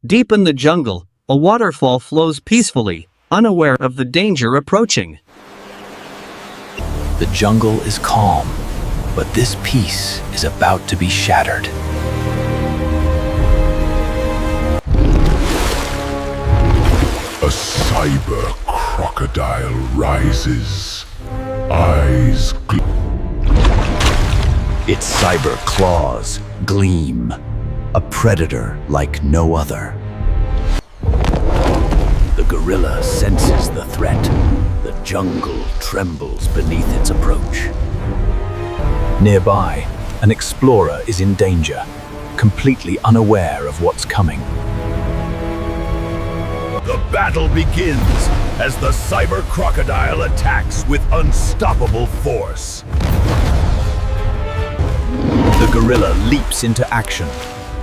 Deep in the jungle, a waterfall flows peacefully, unaware of the danger approaching. The jungle is calm, but this peace is about to be shattered. A cyber crocodile rises, eyes Its cyber claws gleam, a predator like no other. The gorilla senses the threat. The jungle trembles beneath its approach. Nearby, an explorer is in danger, completely unaware of what's coming. The battle begins as the cyber crocodile attacks with unstoppable force. The gorilla leaps into action,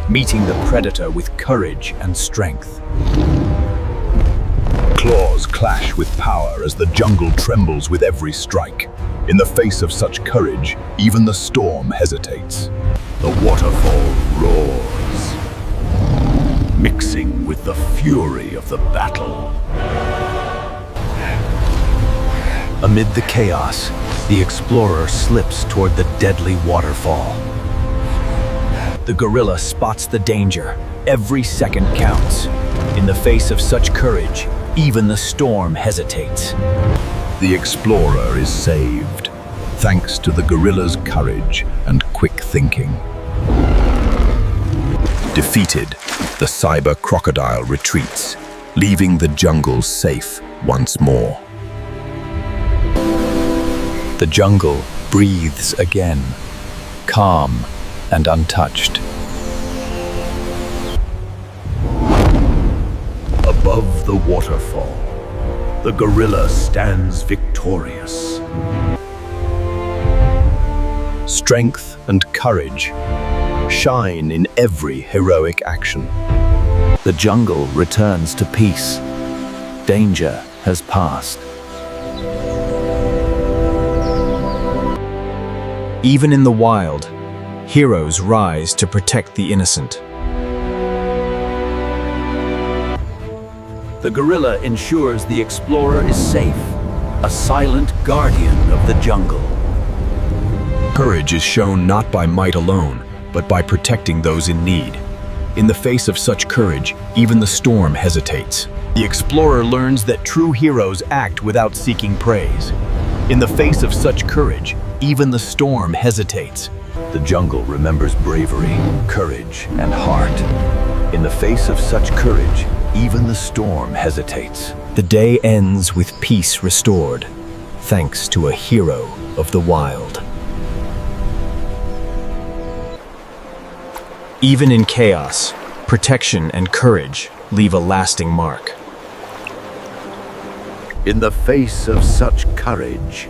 meeting the predator with courage and strength. Claws clash with power as the jungle trembles with every strike. In the face of such courage, even the storm hesitates. The waterfall roars, mixing with the fury of the battle. Amid the chaos, the explorer slips toward the deadly waterfall. The gorilla spots the danger. Every second counts. In the face of such courage, even the storm hesitates. The explorer is saved, thanks to the gorilla's courage and quick thinking. Defeated, the cyber crocodile retreats, leaving the jungle safe once more. The jungle breathes again, calm and untouched. Above the waterfall, the gorilla stands victorious. Strength and courage shine in every heroic action. The jungle returns to peace. Danger has passed. Even in the wild, heroes rise to protect the innocent. The gorilla ensures the explorer is safe, a silent guardian of the jungle. Courage is shown not by might alone, but by protecting those in need. In the face of such courage, even the storm hesitates. The explorer learns that true heroes act without seeking praise. In the face of such courage, even the storm hesitates. The jungle remembers bravery, courage, and heart. In the face of such courage, even the storm hesitates. The day ends with peace restored, thanks to a hero of the wild. Even in chaos, protection and courage leave a lasting mark. In the face of such courage,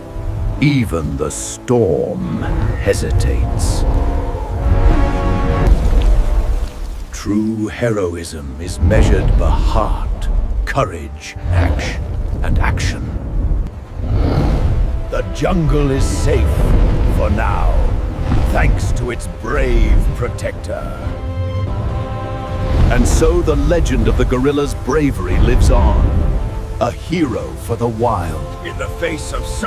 even the storm hesitates. True heroism is measured by heart, courage, and action. The jungle is safe for now, thanks to its brave protector. And so the legend of the gorilla's bravery lives on, a hero for the wild. In the face of